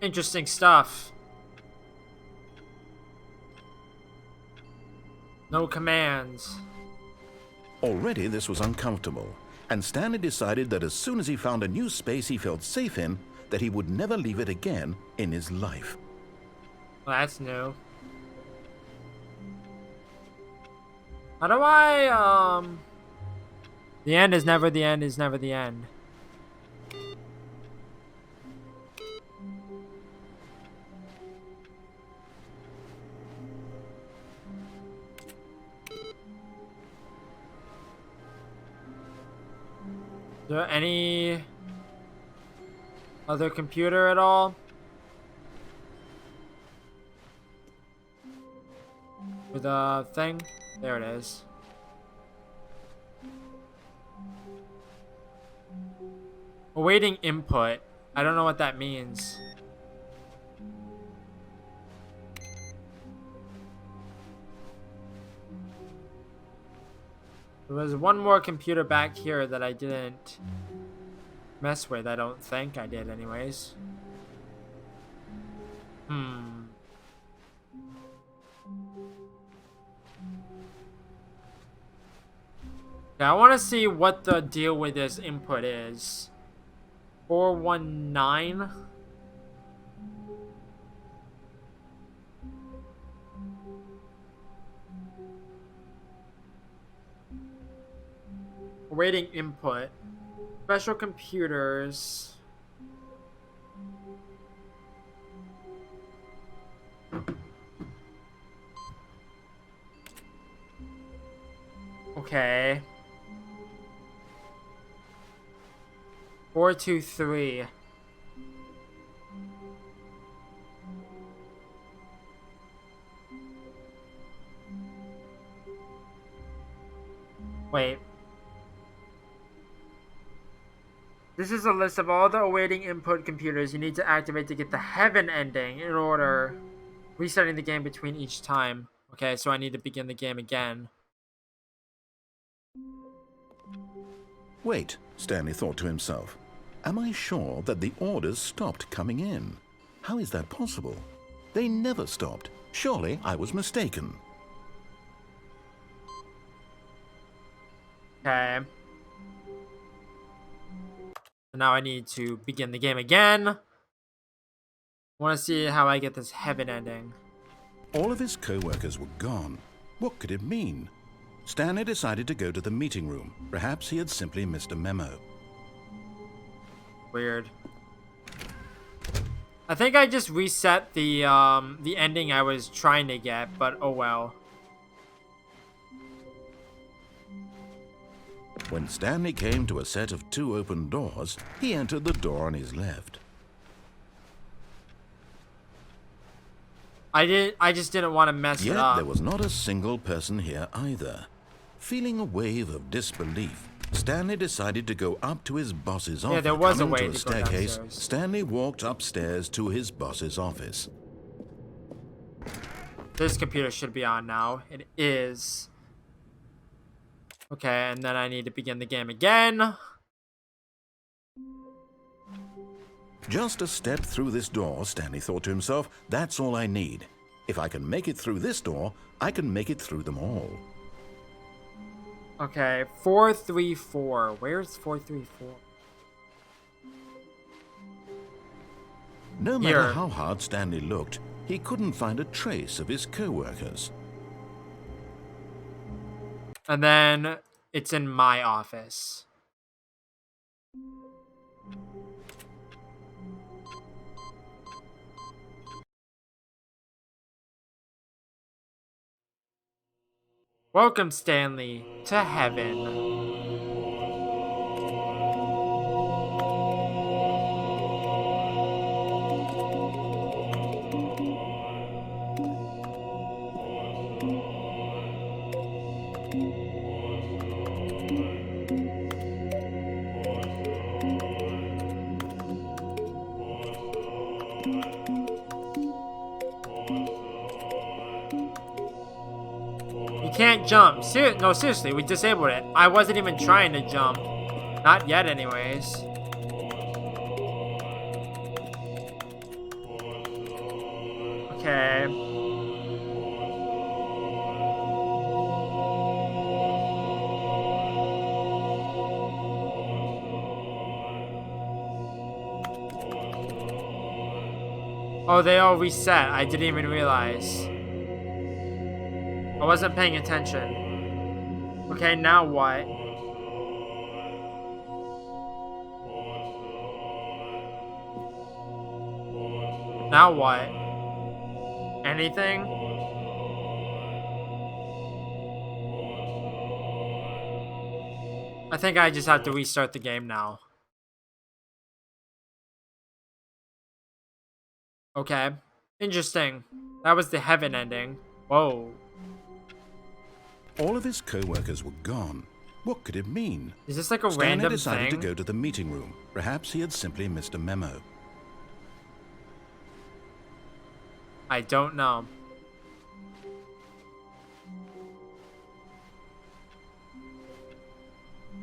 Interesting stuff. No commands. Already this was uncomfortable, and Stanley decided that as soon as he found a new space he felt safe in, that he would never leave it again in his life. Well, that's new. How do I, The end is never the end is never the end. Is there any other computer at all? With a thing? There it is. Awaiting input. I don't know what that means. There was one more computer back here that I didn't mess with. I don't think I did anyways. Yeah, I want to see what the deal with this input is. 419. Awaiting input. Special computers. Okay. 423. Wait. This is a list of all the awaiting input computers you need to activate to get the heaven ending in order. Restarting the game between each time. Okay, so I need to begin the game again. Wait, Stanley thought to himself. Am I sure that the orders stopped coming in? How is that possible? They never stopped. Surely I was mistaken. Okay. Now I need to begin the game again. I want to see how I get this heaven ending. All of his co-workers were gone. What could it mean? Stanley decided to go to the meeting room. Perhaps he had simply missed a memo. Weird. I think I just reset the ending I was trying to get, but oh well. When Stanley came to a set of 2 open doors, he entered the door on his left. I just didn't want to mess it up. Yet there was not a single person here either. Feeling a wave of disbelief, Stanley decided to go up to his boss's office. Yeah, there was a Coming way to a to go staircase, downstairs. Stanley walked upstairs to his boss's office. This computer should be on now. It is. Okay, and then I need to begin the game again. Just a step through this door, Stanley thought to himself, that's all I need. If I can make it through this door, I can make it through them all. Okay, 434. Where's 434? No matter Here. how hard Stanley looked, he couldn't find a trace of his co-workers. And then it's in my office. Welcome, Stanley, to heaven. You can't jump. No, seriously, we disabled it. I wasn't even trying to jump. Not yet, anyways. Okay. Oh, they all reset. I didn't even realize. I wasn't paying attention. Okay, now what? Now what? Anything? I think I just have to restart the game now. Okay. Interesting. That was the heaven ending. Whoa. All of his co-workers were gone. What could it mean? Is this like a Stanley random decided thing? to go to the meeting room. Perhaps he had simply missed a memo. I don't know.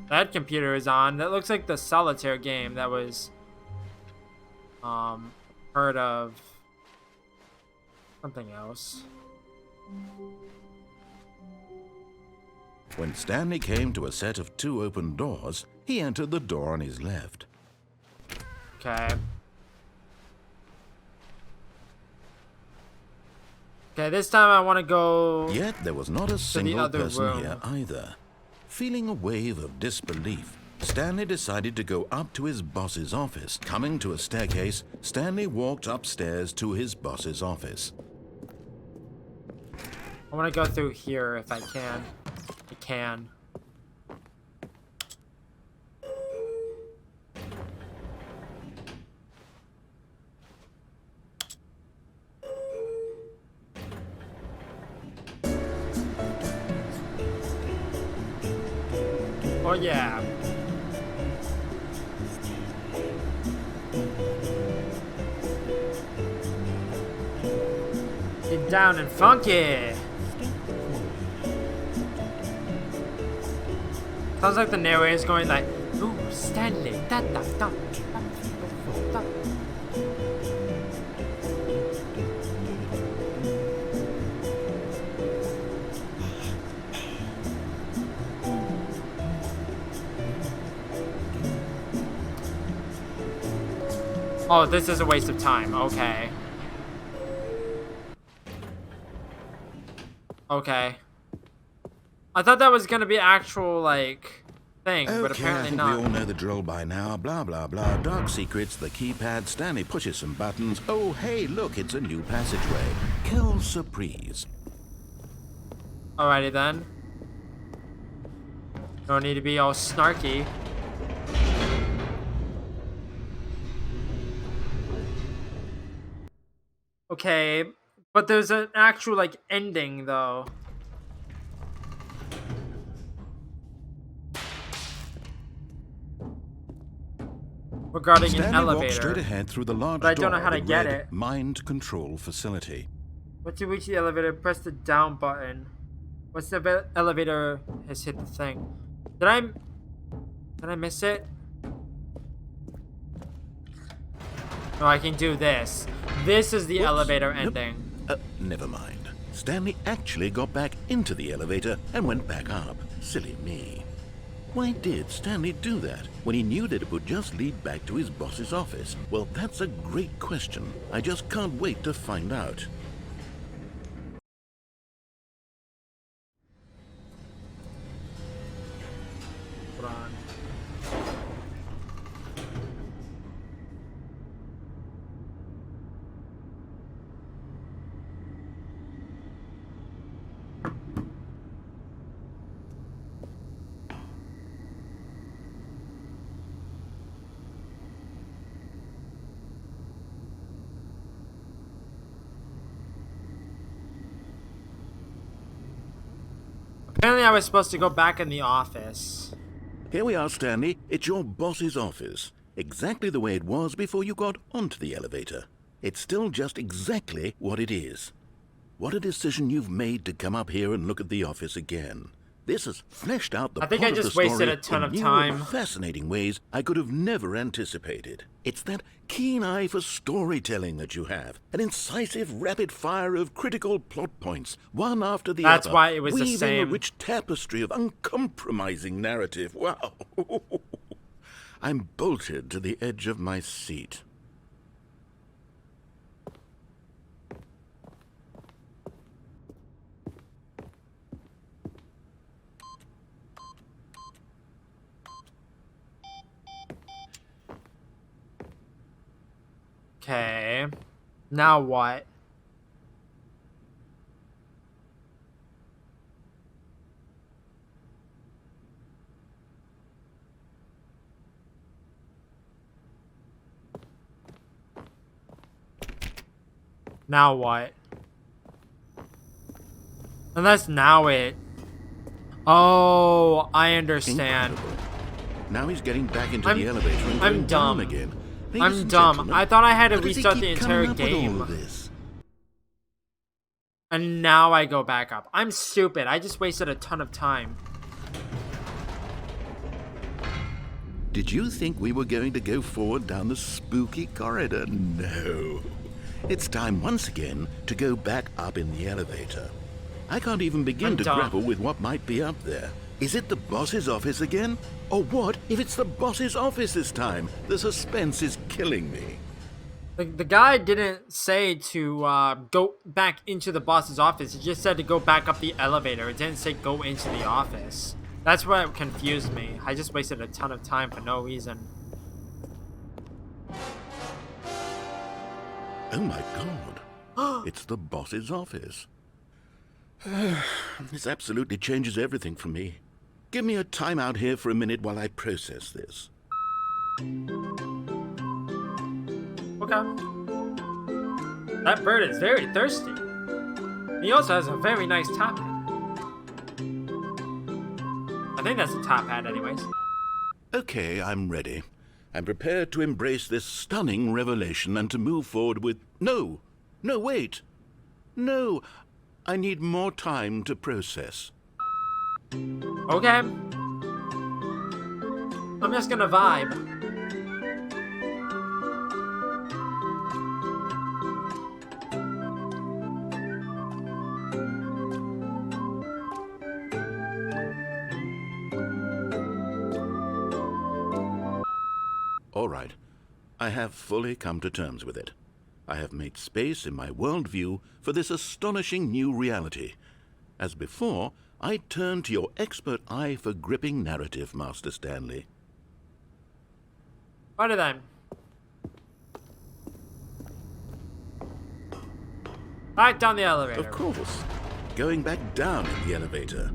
That computer is on. That looks like the solitaire game that was heard of something else. When Stanley came to a set of 2 open doors, he entered the door on his left. Okay. Okay, this time I want to go. Yet there was not a single other person room. here either. Feeling a wave of disbelief, Stanley decided to go up to his boss's office. Coming to a staircase, Stanley walked upstairs to his boss's office. I want to go through here if I can. I can. Oh yeah. Get down and funky. Sounds like the narrator's going like, "Ooh, Stanley, da da da da." Oh, this is a waste of time. Okay. Okay. I thought that was gonna be actual, like, thing, but Okay, I apparently think not. we all know the drill by now. Blah, blah, blah. Dark secrets, the keypad. Stanley pushes some buttons. Oh, hey, look, it's a new passageway. Kill surprise. Alrighty then. Don't need to be all snarky. Okay, but there's an actual, like, ending, though. Regarding Stanley an walked straight elevator. ahead through the large But I don't know door how to that get read it. Mind Control Facility. Once you reach the elevator, press the down button. Once the elevator has hit the thing. Did I miss it? No, I can do this. This is the Whoops. elevator Nope. ending. Never mind. Stanley actually got back into the elevator and went back up. Silly me. Why did Stanley do that when he knew that it would just lead back to his boss's office? Well, that's a great question. I just can't wait to find out. Hold on. Apparently I was supposed to go back in the office. Here we are, Stanley. It's your boss's office. Exactly the way it was before you got onto the elevator. It's still just exactly what it is. What a decision you've made to come up here and look at the office again. This has fleshed out the I think plot I just of the story wasted a ton in of new time. and fascinating ways I could have never anticipated. It's that keen eye for storytelling that you have, an incisive rapid fire of critical plot points, one after the That's other, why it was the weaving a same. rich tapestry of uncompromising narrative. Wow! I'm bolted to the edge of my seat. Okay. Now what? Now what? Unless now it... Oh, I understand. Incredible. Now he's getting back into the elevator and I'm going down dumb. again. I'm Ladies and dumb. gentlemen, I thought I had to how does he restart the keep entire coming up with all game. of this? And now I go back up. I'm stupid. I just wasted a ton of time. Did you think we were going to go forward down the spooky corridor? No. It's time once again to go back up in the elevator. I can't even begin I'm to dumb. grapple with what might be up there. Is it the boss's office again? Or what if it's the boss's office this time? The suspense is killing me. The guy didn't say to go back into the boss's office. He just said to go back up the elevator. It didn't say go into the office. That's what confused me. I just wasted a ton of time for no reason. Oh my god. It's the boss's office. This absolutely changes everything for me. Give me a timeout here for a minute while I process this. Okay. That bird is very thirsty. He also has a very nice top hat. I think that's a top hat anyways. Okay, I'm ready. I'm prepared to embrace this stunning revelation and to move forward with... No, wait. No, I need more time to process. Okay. I'm just gonna vibe. All right, I have fully come to terms with it. I have made space in my worldview for this astonishing new reality. As before, I turn to your expert eye for gripping narrative, Master Stanley. Righty then. Right down the elevator. Of course. Going back down in the elevator.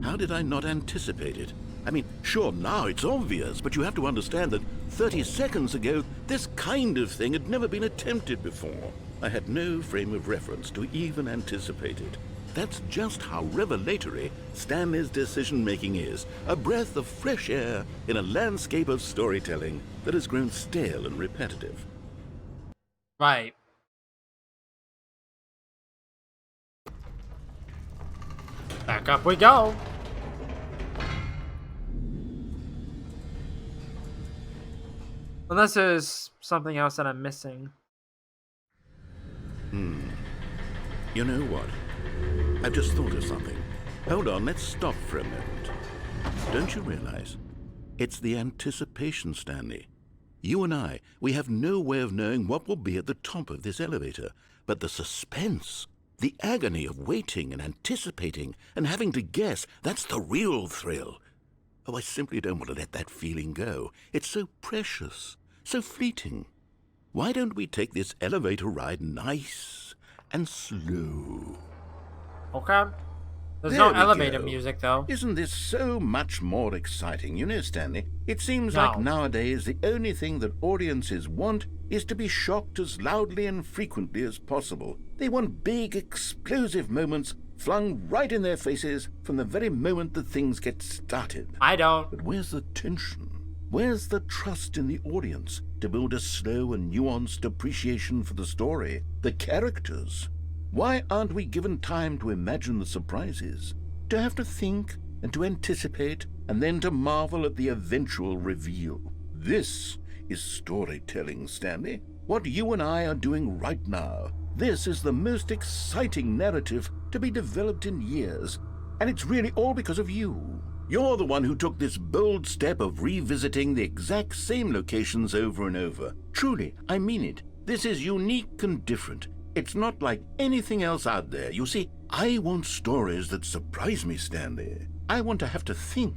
How did I not anticipate it? I mean, sure, now it's obvious, but you have to understand that 30 seconds ago, this kind of thing had never been attempted before. I had no frame of reference to even anticipate it. That's just how revelatory Stanley's decision-making is. A breath of fresh air in a landscape of storytelling that has grown stale and repetitive. Right. Back up we go. Unless there's something else that I'm missing. You know what? I've just thought of something. Hold on, let's stop for a moment. Don't you realize? It's the anticipation, Stanley. You and I, we have no way of knowing what will be at the top of this elevator. But the suspense, the agony of waiting and anticipating and having to guess, that's the real thrill. Oh, I simply don't want to let that feeling go. It's so precious, so fleeting. Why don't we take this elevator ride nice and slow? Okay. There's There no we elevator go. music though. Isn't this so much more exciting? You know, Stanley, it seems No. like nowadays the only thing that audiences want is to be shocked as loudly and frequently as possible. They want big, explosive moments flung right in their faces from the very moment that things get started. I don't. But where's the tension? Where's the trust in the audience to build a slow and nuanced appreciation for the story, the characters? Why aren't we given time to imagine the surprises? To have to think and to anticipate and then to marvel at the eventual reveal. This is storytelling, Stanley. What you and I are doing right now. This is the most exciting narrative to be developed in years, and it's really all because of you. You're the one who took this bold step of revisiting the exact same locations over and over. Truly, I mean it. This is unique and different. It's not like anything else out there. You see, I want stories that surprise me, Stanley. I want to have to think.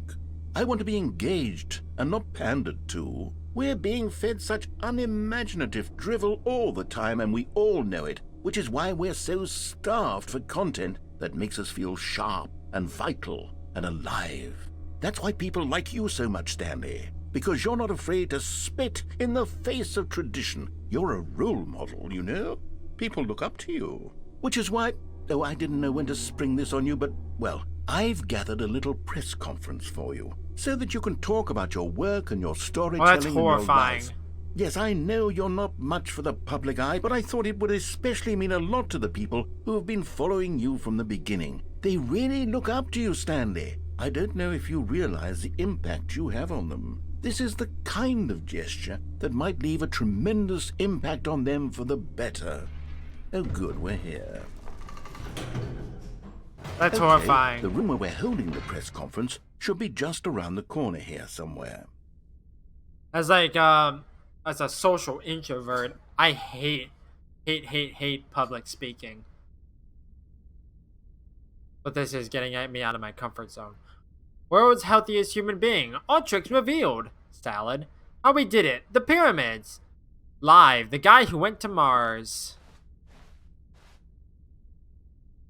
I want to be engaged and not pandered to. We're being fed such unimaginative drivel all the time, and we all know it, which is why we're so starved for content that makes us feel sharp and vital and alive. That's why people like you so much, Stanley, because you're not afraid to spit in the face of tradition. You're a role model, you know? People look up to you. Which is why, though I didn't know when to spring this on you, but, well, I've gathered a little press conference for you, so that you can talk about your work and your storytelling. Oh, that's horrifying. And your life. Yes, I know you're not much for the public eye, but I thought it would especially mean a lot to the people who have been following you from the beginning. They really look up to you, Stanley. I don't know if you realize the impact you have on them. This is the kind of gesture that might leave a tremendous impact on them for the better. Oh good, we're here. That's Okay, horrifying. the room where we're holding the press conference should be just around the corner here somewhere. As as a social introvert, I hate public speaking. But this is getting me out of my comfort zone. World's healthiest human being. All tricks revealed. Salad. How we did it. The pyramids. Live. The guy who went to Mars.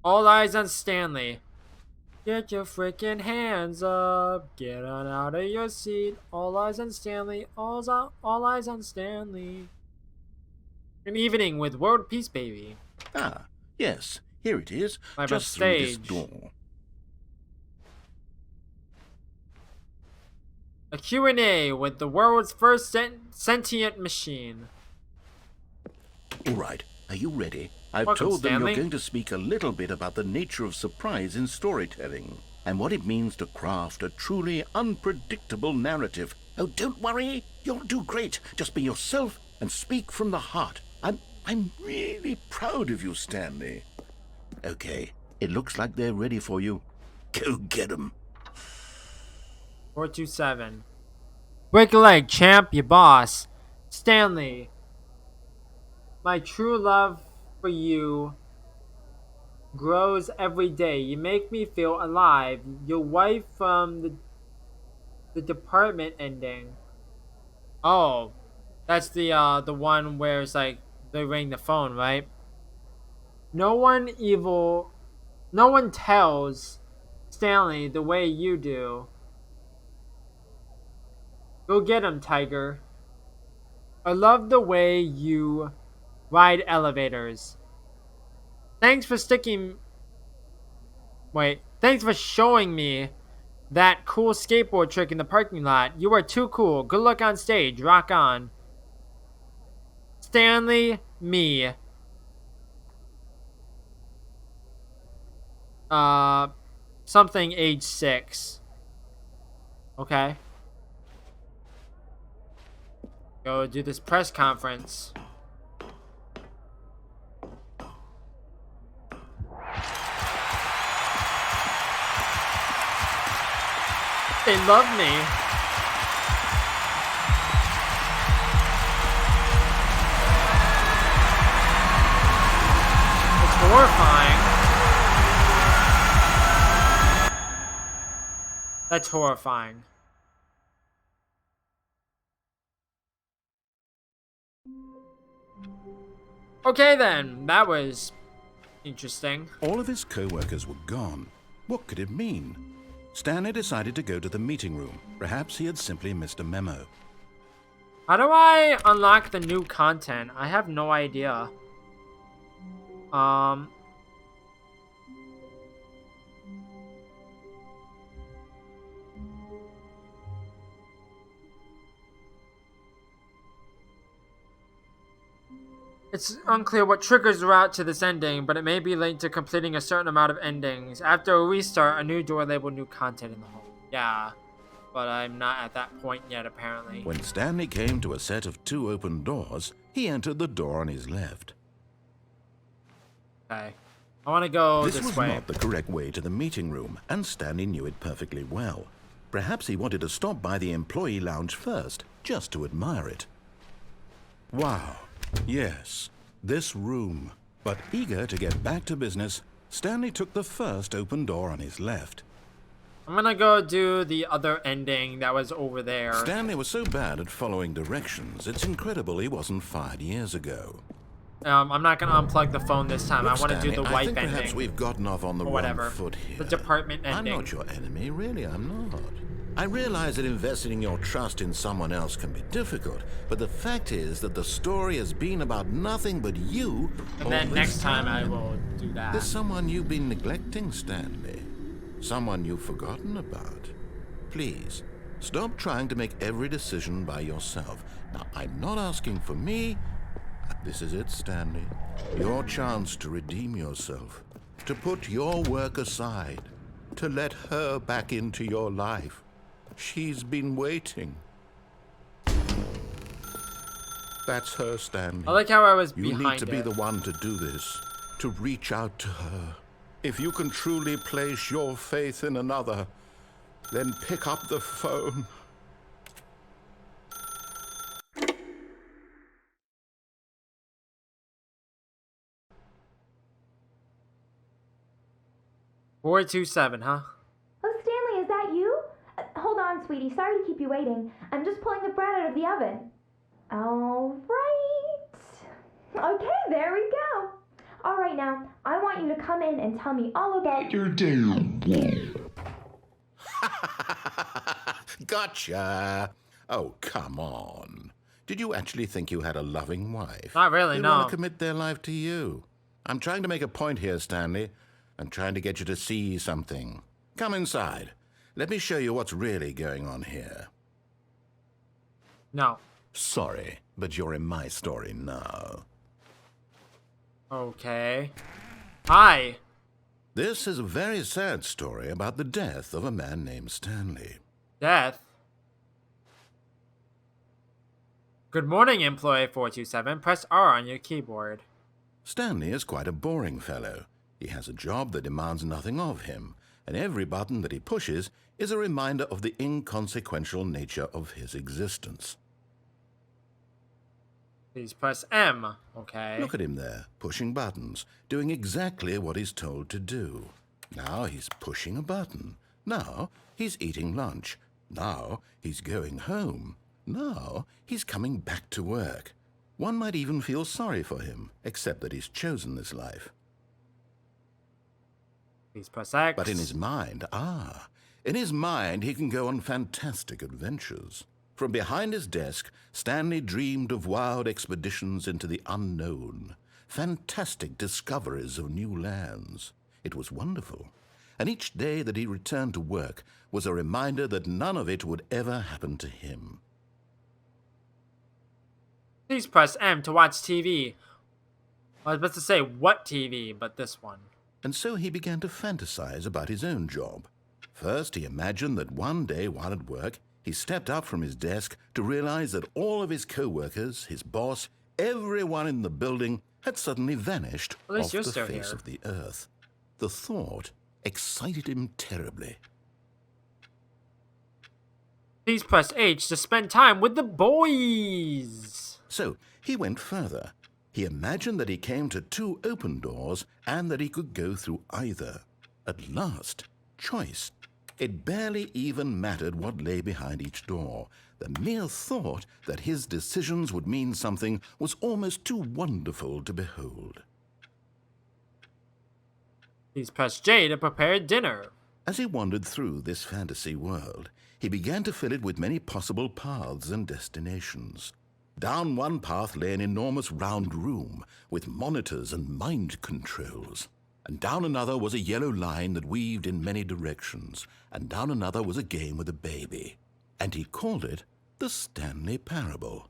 All eyes on Stanley. Get your freaking hands up. Get on out of your seat. All eyes on Stanley. All eyes on Stanley. An evening with World Peace Baby. Ah, yes, here it is. Live on Just through this stage. door. A Q&A with the world's first sentient machine. All right, are you ready? I've Welcome, told them Stanley. you're going to speak a little bit about the nature of surprise in storytelling and what it means to craft a truly unpredictable narrative. Oh, don't worry. You'll do great. Just be yourself and speak from the heart. I'm really proud of you, Stanley. Okay, it looks like they're ready for you. Go get 'em. 427. Break a leg, champ, your boss. Stanley. My true love for you grows every day. You make me feel alive. Your wife from the department ending. Oh, that's the one where it's like they ring the phone, right? No one tells Stanley the way you do. Go get him, Tiger. I love the way you ride elevators. Thanks for showing me that cool skateboard trick in the parking lot. You are too cool. Good luck on stage. Rock on. Stanley, me. Something age 6. Okay. Go do this press conference. They love me. It's horrifying. That's horrifying. Okay then, that was interesting. All of his co-workers were gone. What could it mean? Stanley decided to go to the meeting room. Perhaps he had simply missed a memo. How do I unlock the new content? I have no idea. It's unclear what triggers the route to this ending, but it may be linked to completing a certain amount of endings. After a restart, a new door labeled new content in the home. Yeah, but I'm not at that point yet, apparently. When Stanley came to a set of 2 open doors, he entered the door on his left. Okay. I want to go This this was way. not the correct way to the meeting room, and Stanley knew it perfectly well. Perhaps he wanted to stop by the employee lounge first, just to admire it. Wow, yes, this room. But eager to get back to business, Stanley took the first open door on his left. I'm gonna go do the other ending that was over there. Stanley was so bad at following directions, it's incredible he wasn't fired years ago. I'm not gonna unplug the phone this time. Look, I want to do Stanley, the I wipe think perhaps ending. we've gotten off on the Or wrong whatever. foot here. The department ending. I'm not your enemy, really, I'm not. I realize that investing your trust in someone else can be difficult, but the fact is that the story has been about nothing but you. And then next time I will do that. There's someone you've been neglecting, Stanley. Someone you've forgotten about. Please, stop trying to make every decision by yourself. Now, I'm not asking for me. This is it, Stanley. Your chance to redeem yourself. To put your work aside. To let her back into your life. She's been waiting. That's her, Stanley. I like how I was You behind need to be it. the one to do this. To reach out to her. If you can truly place your faith in another, then pick up the phone. $427, huh? Oh, Stanley, is that you? Hold on, sweetie. Sorry to keep you waiting. I'm just pulling the bread out of the oven. All right. Okay, there we go. All right, now, I want you to come in and tell me all about your damn Gotcha. Oh, come on. Did you actually think you had a loving wife? Not really, They no. want to commit their life to you. I'm trying to make a point here, Stanley. I'm trying to get you to see something. Come inside. Let me show you what's really going on here. No. Sorry, but you're in my story now. Okay. Hi. This is a very sad story about the death of a man named Stanley. Death. Good morning, employee 427. Press R on your keyboard. Stanley is quite a boring fellow. He has a job that demands nothing of him, and every button that he pushes is a reminder of the inconsequential nature of his existence. Please press M. Okay. Look at him there, pushing buttons, doing exactly what he's told to do. Now he's pushing a button. Now he's eating lunch. Now he's going home. Now he's coming back to work. One might even feel sorry for him, except that he's chosen this life. Please press X. But in his mind, he can go on fantastic adventures. From behind his desk, Stanley dreamed of wild expeditions into the unknown, fantastic discoveries of new lands. It was wonderful, and each day that he returned to work was a reminder that none of it would ever happen to him. Please press M to watch TV. I was about to say what TV, but this one. And so he began to fantasize about his own job. First, he imagined that one day while at work, he stepped up from his desk to realize that all of his co-workers, his boss, everyone in the building had suddenly vanished At least off you're the still face here. of the earth. The thought excited him terribly. Please press H to spend time with the boys. So he went further. He imagined that he came to 2 open doors and that he could go through either. At last, choice. It barely even mattered what lay behind each door. The mere thought that his decisions would mean something was almost too wonderful to behold. Please press J to prepare dinner. As he wandered through this fantasy world, he began to fill it with many possible paths and destinations. Down one path lay an enormous round room with monitors and mind controls. And down another was a yellow line that weaved in many directions. And down another was a game with a baby. And he called it the Stanley Parable.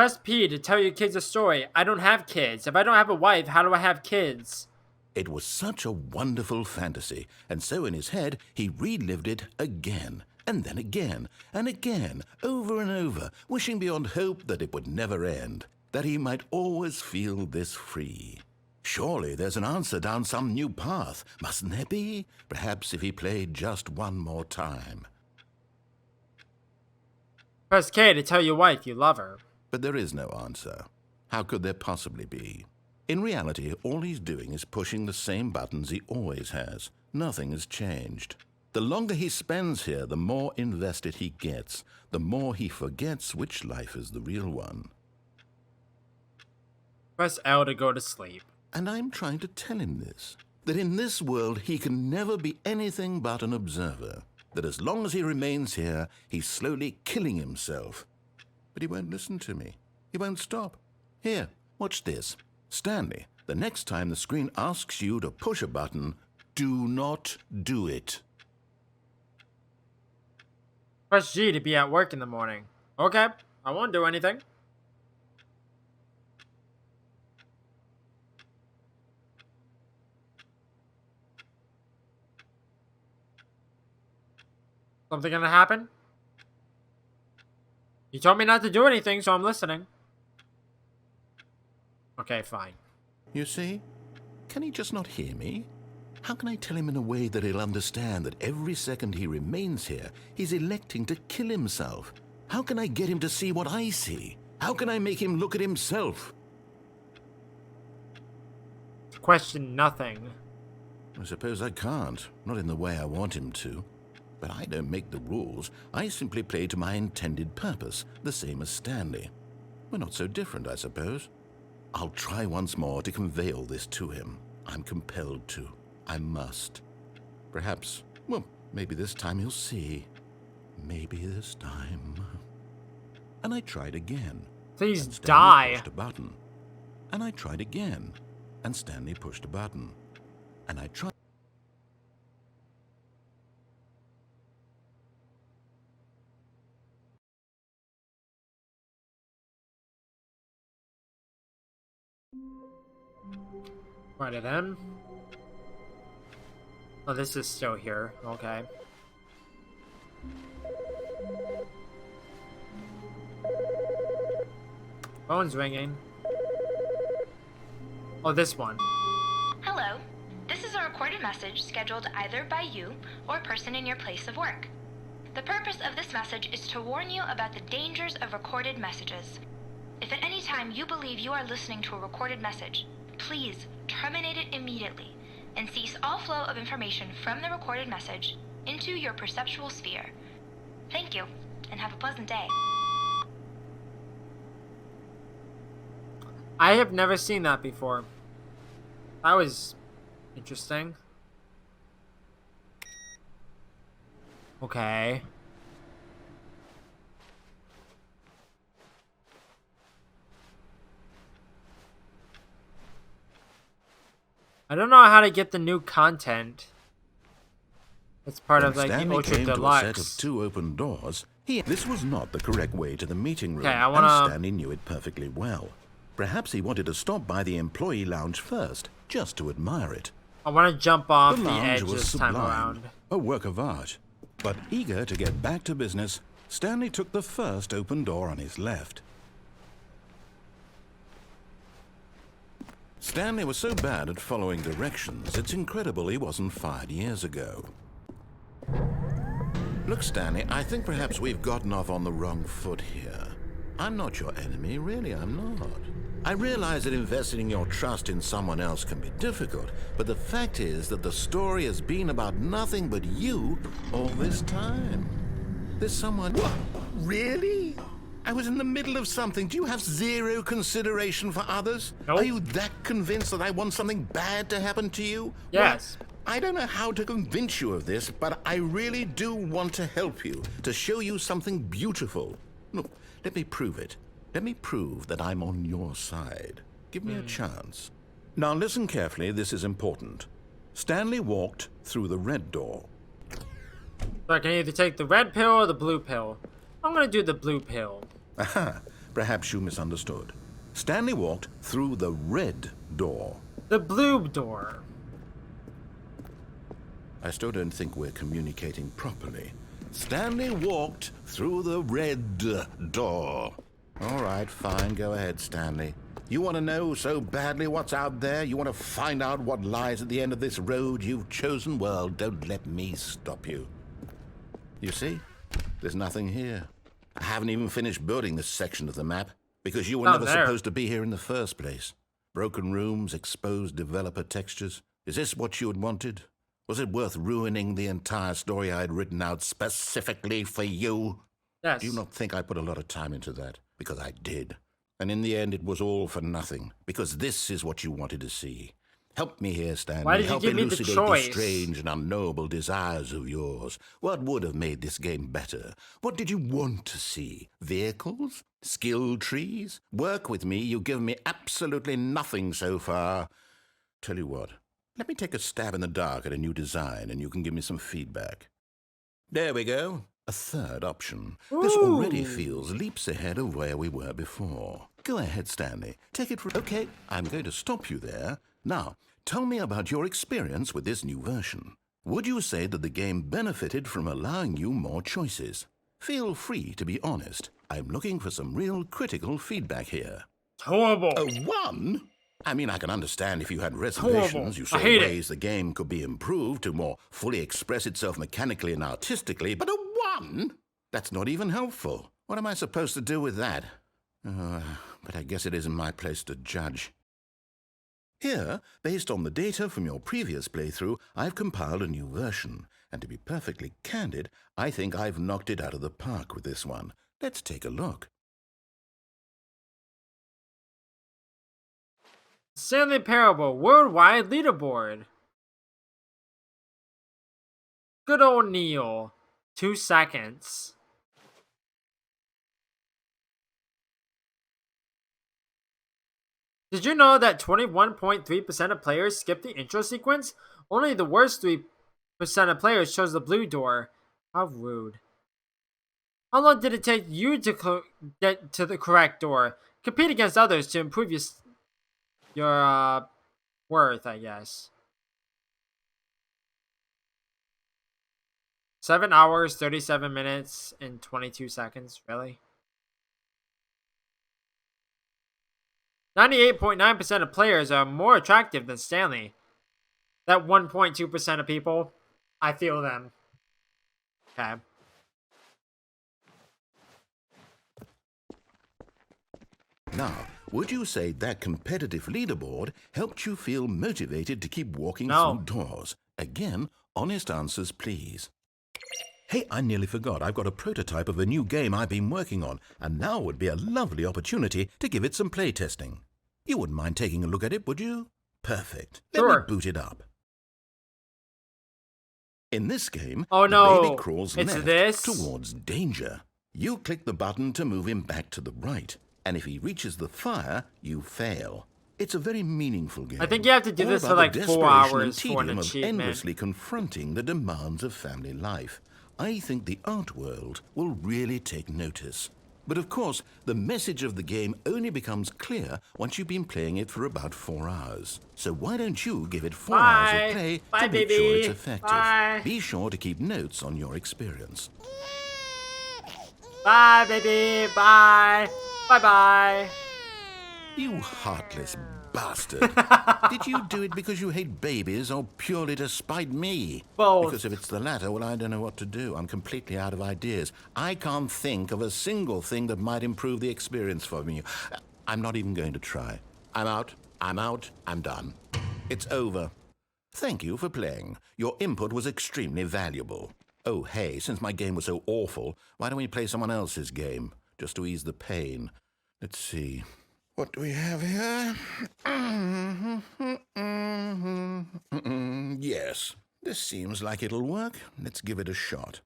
Press P to tell your kids a story. I don't have kids. If I don't have a wife, how do I have kids? It was such a wonderful fantasy, and so in his head he relived it again, and then again, and again, over and over, wishing beyond hope that it would never end, that he might always feel this free. Surely there's an answer down some new path, mustn't there be? Perhaps if he played just one more time. Press K to tell your wife you love her. But there is no answer. How could there possibly be? In reality, all he's doing is pushing the same buttons he always has. Nothing has changed. The longer he spends here, the more invested he gets, the more he forgets which life is the real one. Press L to go to sleep. And I'm trying to tell him this, that in this world he can never be anything but an observer, that as long as he remains here, he's slowly killing himself. But he won't listen to me. He won't stop. Here, watch this. Stanley, the next time the screen asks you to push a button, do not do it. Press G to be at work in the morning. Okay, I won't do anything. Something gonna happen? You told me not to do anything, so I'm listening. Okay, fine. You see? Can he just not hear me? How can I tell him in a way that he'll understand that every second he remains here, he's electing to kill himself? How can I get him to see what I see? How can I make him look at himself? Question nothing. I suppose I can't, not in the way I want him to. But I don't make the rules. I simply play to my intended purpose, the same as Stanley. We're not so different, I suppose. I'll try once more to convey all this to him. I'm compelled to. I must. Perhaps, well, maybe this time he'll see. Maybe this time. And I tried again. Please and Stanley die. Pushed a button. And I tried again. And Stanley pushed a button. And I tried. Right at him. Oh, this is still here. Okay. Phone's ringing. Oh, this one. Hello. This is a recorded message scheduled either by you or a person in your place of work. The purpose of this message is to warn you about the dangers of recorded messages. If at any time you believe you are listening to a recorded message, please terminate it immediately and cease all flow of information from the recorded message into your perceptual sphere. Thank you, and have a pleasant day. I have never seen that before. That was interesting. Okay. I don't know how to get the new content. It's part of like the Stanley Ultra came Deluxe. to a set of 2 open doors. This was not the correct way to the meeting room, Okay, I wanna- and Stanley knew it perfectly well. Perhaps he wanted to stop by the employee lounge first, just to admire it. I want to jump off the lounge edge was this sublime, time around. a work of art. But eager to get back to business, Stanley took the first open door on his left. Stanley was so bad at following directions, it's incredible he wasn't fired years ago. Look, Stanley, I think perhaps we've gotten off on the wrong foot here. I'm not your enemy, really, I'm not. I realize that investing your trust in someone else can be difficult, but the fact is that the story has been about nothing but you all this time. There's someone... What? Really? I was in the middle of something. Do you have zero consideration for others? Nope. Are you that convinced that I want something bad to happen to you? Yes. Well, I don't know how to convince you of this, but I really do want to help you, to show you something beautiful. Look, let me prove it. Let me prove that I'm on your side. Give me a chance. Now listen carefully, this is important. Stanley walked through the red door. So I can either take the red pill or the blue pill. I'm gonna do the blue pill. Aha! Perhaps you misunderstood. Stanley walked through the red door. The blue door. I still don't think we're communicating properly. Stanley walked through the red door. All right, fine. Go ahead, Stanley. You want to know so badly what's out there? You want to find out what lies at the end of this road you've chosen? Well, don't let me stop you. You see? There's nothing here. I haven't even finished building this section of the map because you were never supposed to be here in the first place. Broken rooms, exposed developer textures. Is this what you had wanted? Was it worth ruining the entire story I had written out specifically for you? Yes. Do you not think I put a lot of time into that? Because I did. And in the end, it was all for nothing. Because this is what you wanted to see. Help me here, Stanley. Why did you Help give me the elucidate choice? these strange and unknowable desires of yours. What would have made this game better? What did you want to see? Vehicles? Skill trees? Work with me. You've given me absolutely nothing so far. Tell you what. Let me take a stab in the dark at a new design, and you can give me some feedback. There we go. A third option. This already feels leaps ahead of where we were before. Go ahead, Stanley. Take it from... Okay, I'm going to stop you there. Now, tell me about your experience with this new version. Would you say that the game benefited from allowing you more choices? Feel free to be honest. I'm looking for some real critical feedback here. Horrible. A 1? I mean, I can understand if you had reservations. Horrible. You saw I hate ways the game could be improved to more fully express itself mechanically and artistically, but a 1? That's not even helpful. What am I supposed to do with that? But I guess it isn't my place to judge. Here, based on the data from your previous playthrough, I've compiled a new version. And to be perfectly candid, I think I've knocked it out of the park with this one. Let's take a look. Stanley Parable Worldwide Leaderboard. Good old Neil. 2 seconds. Did you know that 21.3% of players skip the intro sequence? Only the worst 3% of players chose the blue door. How rude. How long did it take you to get to the correct door? Compete against others to improve your worth, I guess. 7 hours, 37 minutes, and 22 seconds. Really? 98.9% of players are more attractive than Stanley. That 1.2% of people, I feel them. Okay. Now, would you say that competitive leaderboard helped you feel motivated to keep walking through doors? Again, honest answers, please. Hey, I nearly forgot. I've got a prototype of a new game I've been working on, and now would be a lovely opportunity to give it some playtesting. You wouldn't mind taking a look at it, would you? Perfect. Let me boot it up. In this game, the baby crawls left towards danger. You click the button to move him back to the right, and if he reaches the fire, you fail. It's a very meaningful game. I think you have to do this for like 4 hours for an achievement. Endlessly confronting the demands of family life. I think the art world will really take notice. But of course, the message of the game only becomes clear once you've been playing it for about 4 hours. So why don't you give it 4 hours of play to make sure it's effective? Be sure to keep notes on your experience. Bye, baby. Bye. Bye-bye. You heartless bastard. Did you do it because you hate babies or purely to spite me? Both. Because if it's the latter, well, I don't know what to do. I'm completely out of ideas. I can't think of a single thing that might improve the experience for me. I'm not even going to try. I'm out. I'm done. It's over. Thank you for playing. Your input was extremely valuable. Oh, hey, since my game was so awful, why don't we play someone else's game? Just to ease the pain. Let's see. What do we have here? Yes, this seems like it'll work. Let's give it a shot.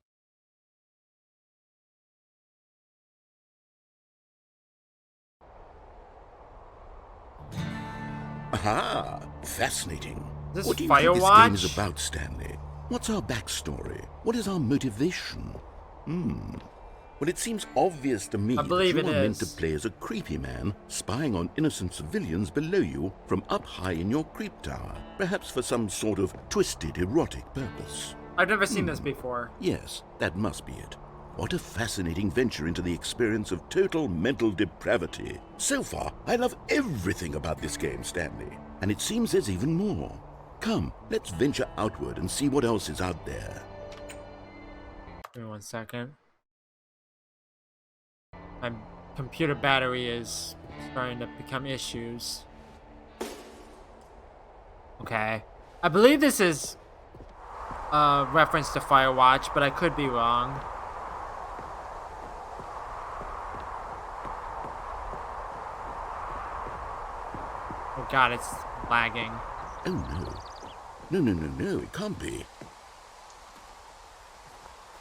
Aha! Fascinating. What do you think this game is about, Stanley? What's our backstory? What is our motivation? Well, it seems obvious to me I believe that you it are meant to is. play as a creepy man, spying on innocent civilians below you from up high in your creep tower, perhaps for some sort of twisted, erotic purpose. I've never seen this before. Yes, that must be it. What a fascinating venture into the experience of total mental depravity. So far, I love everything about this game, Stanley. And it seems there's even more. Come, let's venture outward and see what else is out there. Give me 1 second. My computer battery is starting to become issues. Okay. I believe this is a reference to Firewatch, but I could be wrong. Oh god, it's lagging. Oh no. No, it can't be.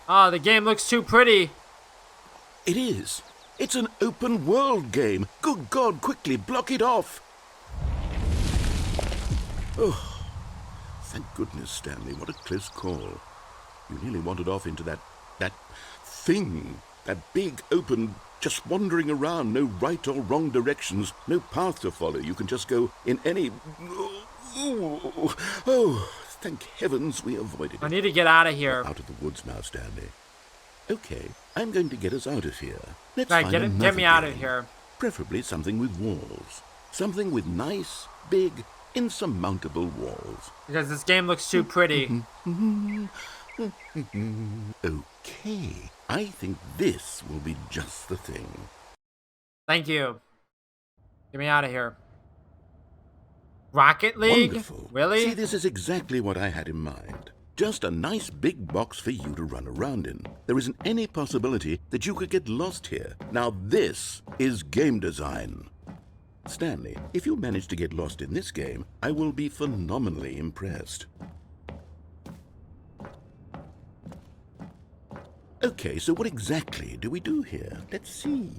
Oh, the game looks too pretty. It is. It's an open world game. Good God, quickly block it off. Oh, thank goodness, Stanley. What a close call. You nearly wandered off into that thing. That big, open, just wandering around. No right or wrong directions. No path to follow. You can just go in any... Oh, thank heavens we avoided it. I need to get out of here. Out of the woods now, Stanley. Okay, I'm going to get us out of here. Let's Right, find get another me out of game. here. Preferably something with walls. Something with nice, big, insurmountable walls. Because this game looks too pretty. Okay, I think this will be just the thing. Thank you. Get me out of here. Rocket League? Wonderful. Really? See, this is exactly what I had in mind. Just a nice big box for you to run around in. There isn't any possibility that you could get lost here. Now this is game design. Stanley, if you manage to get lost in this game, I will be phenomenally impressed. Okay, so what exactly do we do here? Let's see.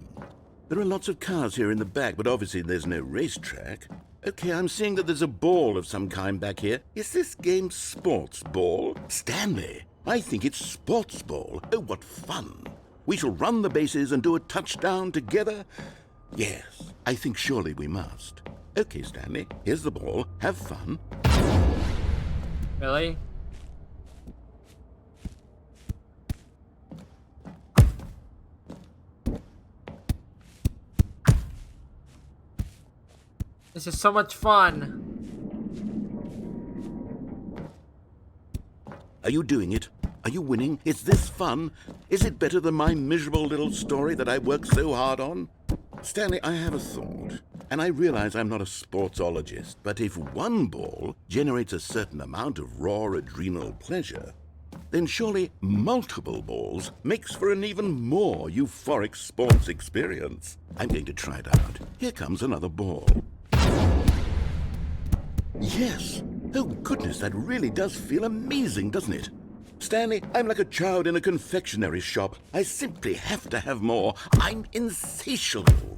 There are lots of cars here in the back, but obviously there's no racetrack. Okay, I'm seeing that there's a ball of some kind back here. Is this game sports ball? Stanley, I think it's sports ball. Oh, what fun. We shall run the bases and do a touchdown together. Yes, I think surely we must. Okay, Stanley, here's the ball. Have fun. Really? This is so much fun. Are you doing it? Are you winning? Is this fun? Is it better than my miserable little story that I worked so hard on? Stanley, I have a thought, and I realize I'm not a sportsologist, but if one ball generates a certain amount of raw adrenal pleasure, then surely multiple balls makes for an even more euphoric sports experience. I'm going to try it out. Here comes another ball. Yes! Oh goodness, that really does feel amazing, doesn't it? Stanley, I'm like a child in a confectionery shop. I simply have to have more. I'm insatiable.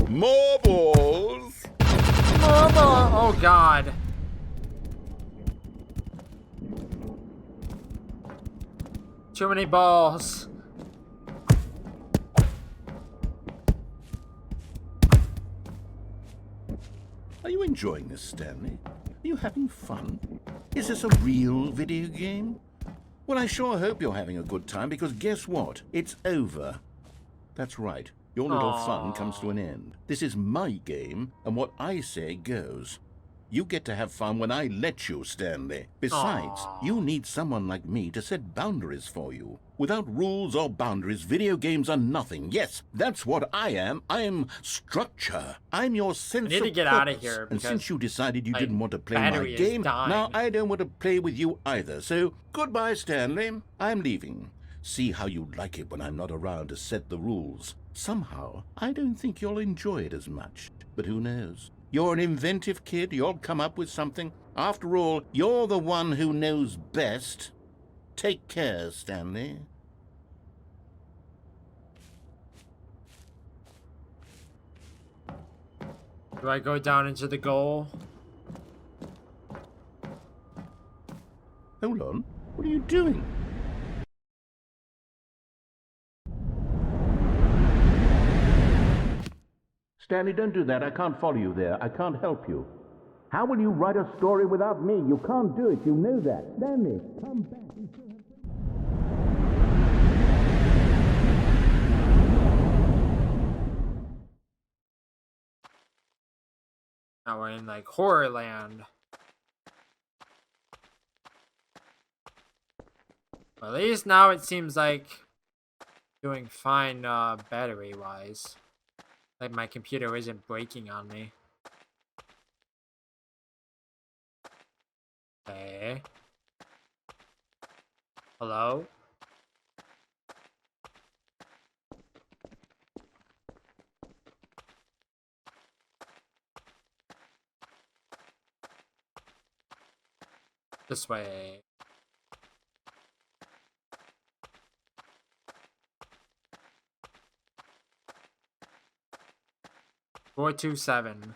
More balls! Mama! Oh god. Too many balls. Are you enjoying this, Stanley? Are you having fun? Is this a real video game? Well, I sure hope you're having a good time, because guess what? It's over. That's right. Your little fun comes to an end. This is my game, and what I say goes. You get to have fun when I let you, Stanley. Besides, you need someone like me to set boundaries for you. Without rules or boundaries, video games are nothing. Yes, that's what I am. I'm structure. I'm your sense of I need to get purpose. out of here. And since you decided you didn't want to play my battery is game, dying. now I don't want to play with you either. So, goodbye, Stanley. I'm leaving. See how you like it when I'm not around to set the rules. Somehow, I don't think you'll enjoy it as much. But who knows? You're an inventive kid. You'll come up with something. After all, you're the one who knows best. Take care, Stanley. Do I go down into the goal? Hold on. What are you doing? Stanley, don't do that. I can't follow you there. I can't help you. How will you write a story without me? You can't do it. You know that. Stanley, come back. Now we're in like horror land. At least now it seems like doing fine battery wise. Like my computer isn't breaking on me. Okay. Hello? This way. Four 2-7.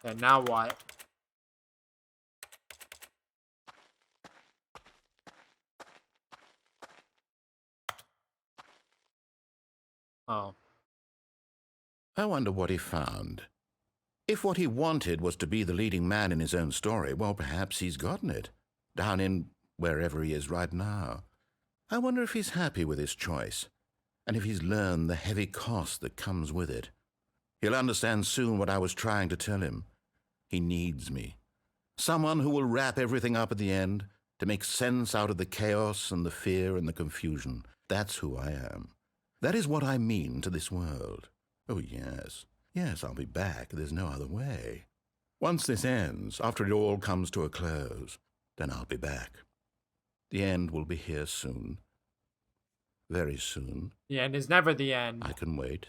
And now what? Oh. I wonder what he found. If what he wanted was to be the leading man in his own story, well, perhaps he's gotten it, down in wherever he is right now. I wonder if he's happy with his choice, and if he's learned the heavy cost that comes with it. He'll understand soon what I was trying to tell him. He needs me. Someone who will wrap everything up at the end, to make sense out of the chaos and the fear and the confusion. That's who I am. That is what I mean to this world. Oh, yes. Yes, I'll be back. There's no other way. Once this ends, after it all comes to a close, then I'll be back. The end will be here soon. Very soon. The end is never the end. I can wait.